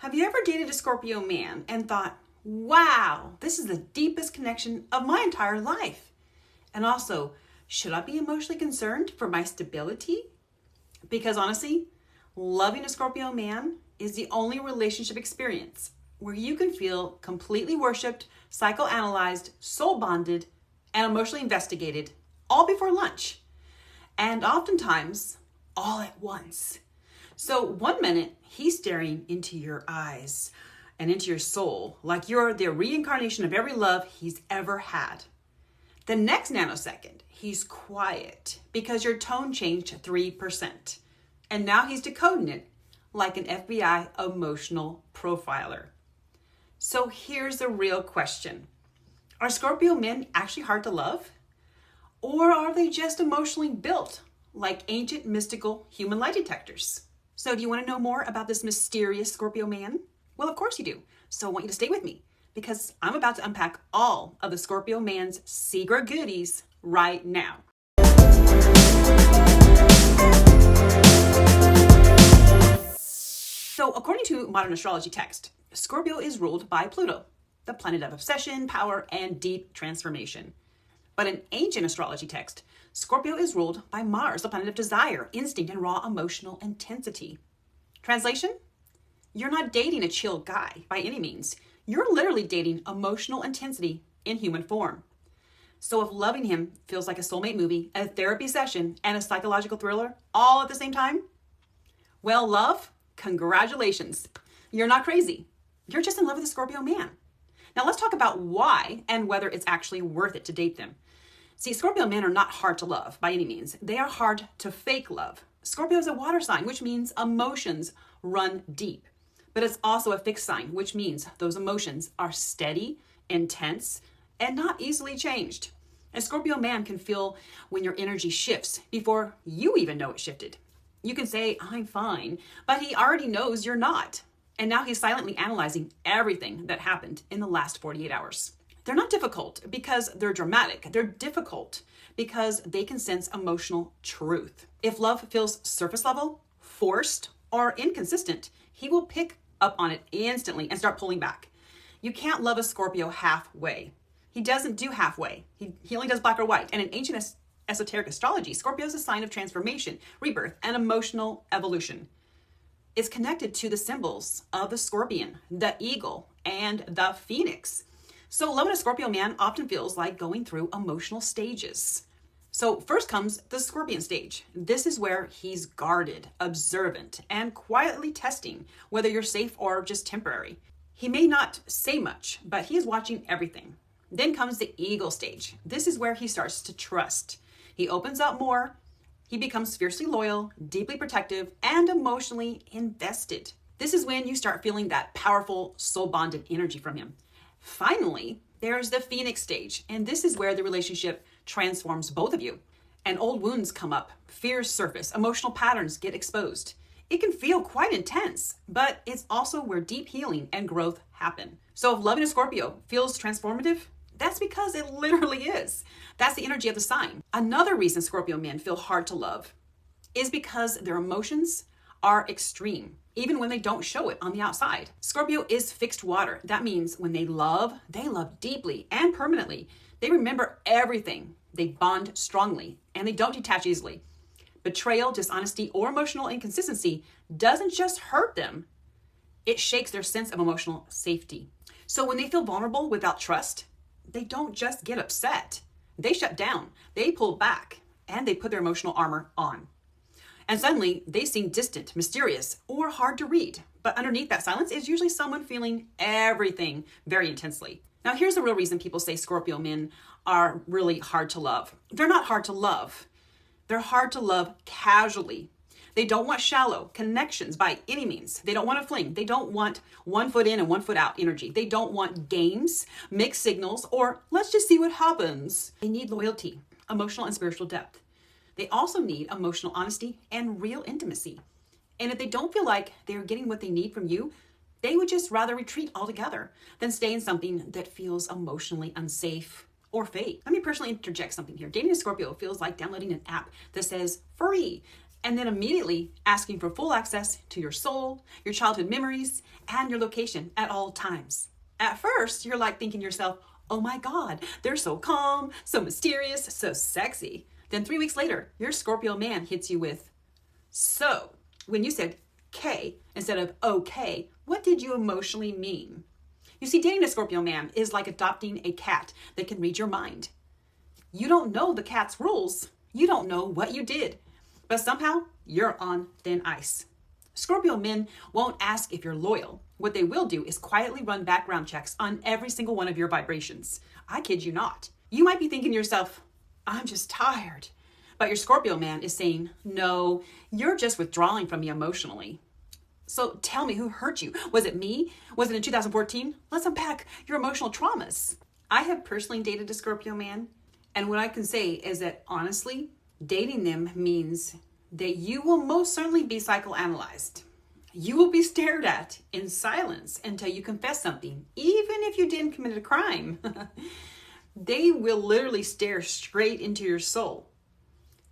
Have you ever dated a Scorpio man and thought, wow, this is the deepest connection of my entire life? And also, should I be emotionally concerned for my stability? Because honestly, loving a Scorpio man is the only relationship experience where you can feel completely worshipped, psychoanalyzed, soul bonded, and emotionally investigated all before lunch. And oftentimes, all at once. So one minute, he's staring into your eyes and into your soul like you're the reincarnation of every love he's ever had. The next nanosecond, he's quiet because your tone changed 3%. And now he's decoding it like an FBI emotional profiler. So here's the real question. Are Scorpio men actually hard to love? Or are they just emotionally built like ancient mystical human lie detectors? So do you want to know more about this mysterious Scorpio man? Well, of course you do. So I want you to stay with me because I'm about to unpack all of the Scorpio man's secret goodies right now. So according to modern astrology text, Scorpio is ruled by Pluto, the planet of obsession, power, and deep transformation. But in ancient astrology text, Scorpio is ruled by Mars, the planet of desire, instinct, and raw emotional intensity. Translation? You're not dating a chill guy by any means. You're literally dating emotional intensity in human form. So if loving him feels like a soulmate movie, a therapy session, and a psychological thriller all at the same time, well, love, congratulations. You're not crazy. You're just in love with a Scorpio man. Now let's talk about why and whether it's actually worth it to date them. See, Scorpio men are not hard to love by any means. They are hard to fake love. Scorpio is a water sign, which means emotions run deep. But it's also a fixed sign, which means those emotions are steady, intense, and not easily changed. A Scorpio man can feel when your energy shifts before you even know it shifted. You can say, I'm fine, but he already knows you're not. And now he's silently analyzing everything that happened in the last 48 hours. They're not difficult because they're dramatic. They're difficult because they can sense emotional truth. If love feels surface level, forced, or inconsistent, he will pick up on it instantly and start pulling back. You can't love a Scorpio halfway. He doesn't do halfway. He only does black or white. And in ancient esoteric astrology, Scorpio is a sign of transformation, rebirth, and emotional evolution. It's connected to the symbols of the scorpion, the eagle, and the phoenix. So loving a Scorpio man often feels like going through emotional stages. So first comes the scorpion stage. This is where he's guarded, observant, and quietly testing whether you're safe or just temporary. He may not say much, but he is watching everything. Then comes the eagle stage. This is where he starts to trust. He opens up more. He becomes fiercely loyal, deeply protective, and emotionally invested. This is when you start feeling that powerful soul-bonded energy from him. Finally, there's the phoenix stage, and this is where the relationship transforms both of you. And old wounds come up, fears surface, emotional patterns get exposed. It can feel quite intense, but it's also where deep healing and growth happen. So if loving a Scorpio feels transformative, that's because it literally is. That's the energy of the sign. Another reason Scorpio men feel hard to love is because their emotions are extreme, even when they don't show it on the outside. Scorpio is fixed water. That means when they love deeply and permanently. They remember everything. They bond strongly, and they don't detach easily. Betrayal, dishonesty, or emotional inconsistency doesn't just hurt them. It shakes their sense of emotional safety. So when they feel vulnerable without trust, they don't just get upset. They shut down, they pull back, and they put their emotional armor on. And suddenly they seem distant, mysterious, or hard to read. But underneath that silence is usually someone feeling everything very intensely. Now here's the real reason people say Scorpio men are really hard to love. They're not hard to love. They're hard to love casually. They don't want shallow connections by any means. They don't want to fling. They don't want 1 foot in and 1 foot out energy. They don't want games, mixed signals, or let's just see what happens. They need loyalty, emotional and spiritual depth. They also need emotional honesty and real intimacy. And if they don't feel like they're getting what they need from you, they would just rather retreat altogether than stay in something that feels emotionally unsafe or fake. Let me personally interject something here. Dating a Scorpio feels like downloading an app that says free. and then immediately asking for full access to your soul, your childhood memories, and your location at all times. At first, you're like thinking to yourself, oh my God, they're so calm, so mysterious, so sexy. Then 3 weeks later, your Scorpio man hits you with, so when you said K instead of okay, what did you emotionally mean? You see, dating a Scorpio man is like adopting a cat that can read your mind. You don't know the cat's rules. You don't know what you did, but somehow you're on thin ice. Scorpio men won't ask if you're loyal. What they will do is quietly run background checks on every single one of your vibrations. I kid you not. You might be thinking to yourself, I'm just tired. But your Scorpio man is saying, no, you're just withdrawing from me emotionally. So tell me, who hurt you? Was it me? Was it in 2014? Let's unpack your emotional traumas. I have personally dated a Scorpio man, and what I can say is that honestly, dating them means that you will most certainly be psychoanalyzed. You will be stared at in silence until you confess something, even if you didn't commit a crime. They will literally stare straight into your soul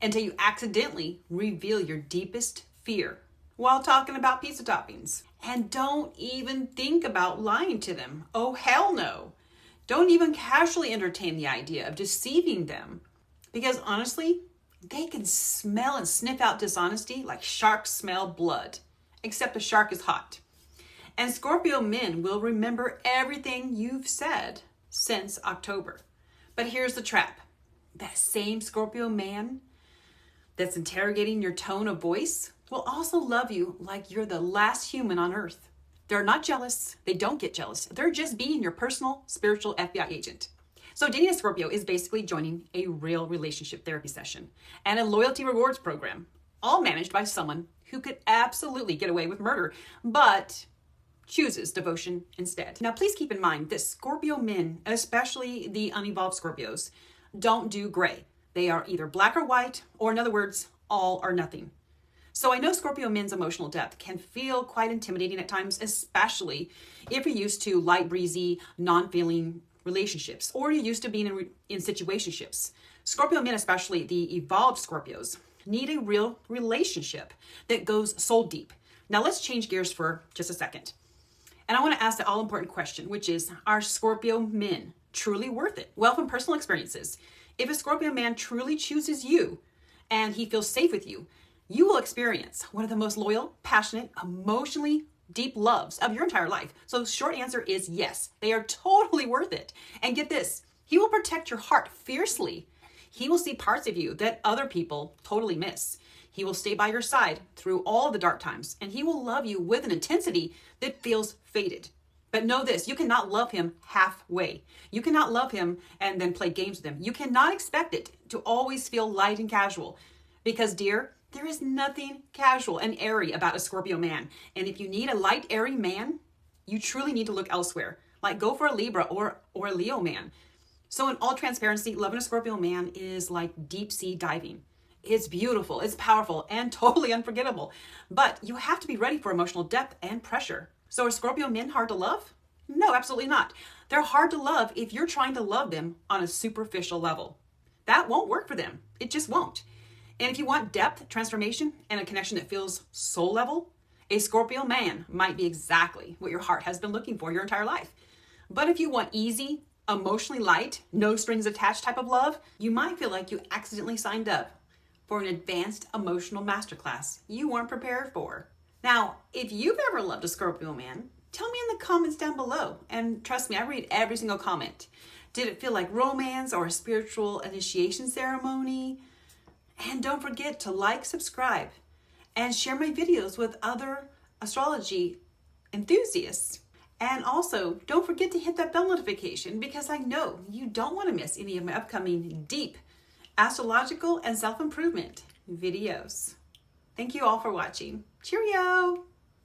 until you accidentally reveal your deepest fear while talking about pizza toppings. And don't even think about lying to them. Oh, hell no. Don't even casually entertain the idea of deceiving them, because honestly, they can smell and sniff out dishonesty like sharks smell blood, except the shark is hot. And Scorpio men will remember everything you've said since October. But here's the trap. That same Scorpio man that's interrogating your tone of voice will also love you like you're the last human on earth. They're not jealous. They don't get jealous. They're just being your personal spiritual FBI agent. So dating a Scorpio is basically joining a real relationship therapy session and a loyalty rewards program, all managed by someone who could absolutely get away with murder, but chooses devotion instead. Now, please keep in mind that Scorpio men, especially the unevolved Scorpios, don't do gray. They are either black or white, or in other words, all or nothing. So I know Scorpio men's emotional depth can feel quite intimidating at times, especially if you're used to light, breezy, non-feeling relationships, or you're used to being in situationships. Scorpio men, especially the evolved Scorpios, need a real relationship that goes soul deep. Now let's change gears for just a second. And I want to ask the all-important question, which is, are Scorpio men truly worth it? Well, from personal experiences, if a Scorpio man truly chooses you and he feels safe with you, you will experience one of the most loyal, passionate, emotionally deep loves of your entire life. So the short answer is yes, they are totally worth it. And get this, he will protect your heart fiercely. He will see parts of you that other people totally miss. He will stay by your side through all the dark times, and he will love you with an intensity that feels fated. But know this, you cannot love him halfway. You cannot love him and then play games with him. You cannot expect it to always feel light and casual, because dear, there is nothing casual and airy about a Scorpio man. And if you need a light, airy man, you truly need to look elsewhere. Like go for a Libra or a Leo man. So in all transparency, loving a Scorpio man is like deep sea diving. It's beautiful, it's powerful, and totally unforgettable. But you have to be ready for emotional depth and pressure. So are Scorpio men hard to love? No, absolutely not. They're hard to love if you're trying to love them on a superficial level. That won't work for them. It just won't. And if you want depth, transformation, and a connection that feels soul level, a Scorpio man might be exactly what your heart has been looking for your entire life. But if you want easy, emotionally light, no strings attached type of love, you might feel like you accidentally signed up for an advanced emotional masterclass you weren't prepared for. Now, if you've ever loved a Scorpio man, tell me in the comments down below. And trust me, I read every single comment. Did it feel like romance or a spiritual initiation ceremony? And don't forget to like, subscribe, and share my videos with other astrology enthusiasts. And also, don't forget to hit that bell notification, because I know you don't want to miss any of my upcoming deep astrological and self-improvement videos. Thank you all for watching. Cheerio!